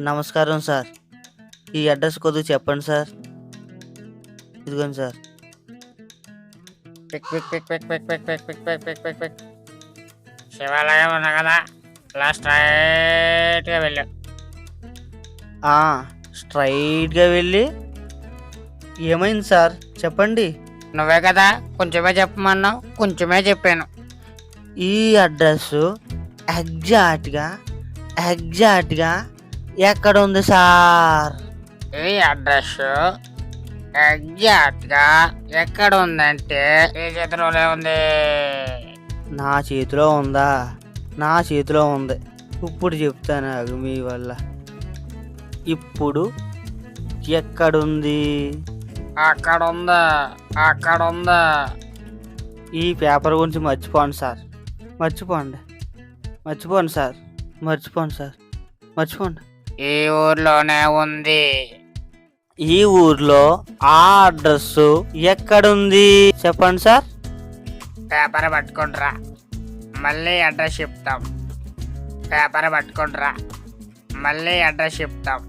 నమస్కారం సార్. ఈ అడ్రస్ కొద్దిగా చెప్పండి సార్. ఇదిగోండి సార్. పిక్ పిక్ పిక్ పిక్ పిక్ పిక్ పిక్ పిక్ పిక్ పిక్ పిక్ పిక్ శివాలయం ఉన్నా కదా, ఇలా స్ట్రైట్గా వెళ్ళు. స్ట్రైట్గా వెళ్ళి ఏమైంది సార్ చెప్పండి. నువ్వే కదా కొంచెమే చెప్పమన్నావు, కొంచెమే చెప్పాను. ఈ అడ్రస్ ఎగ్జాక్ట్గా ఎక్కడ ఉంది సార్? ఈ అడ్రస్ ఎగ్జాక్ట్గా ఎక్కడ ఉందంటే ఈ చేతిలోనే ఉంది. నా చేతిలో ఉందా? నా చేతిలో ఉంది. ఇప్పుడు చెప్తాను ఆగు మీ వల్ల. ఇప్పుడు ఎక్కడుంది? అక్కడ ఉందా, అక్కడ ఉందా. ఈ పేపర్ గురించి మర్చిపోండి సార్. మర్చిపోండి సార్. మర్చిపోండి. ఈ ఊర్లోనే ఉంది. ఈ ఊర్లో ఆ అడ్రస్ ఎక్కడుంది చెప్పండి సార్. పేపర్ పట్టుకుంటురా, మళ్ళీ అడ్రస్ చెప్తాం. పేపర్ పట్టుకుంటురా, మళ్ళీ అడ్రస్ చెప్తాం.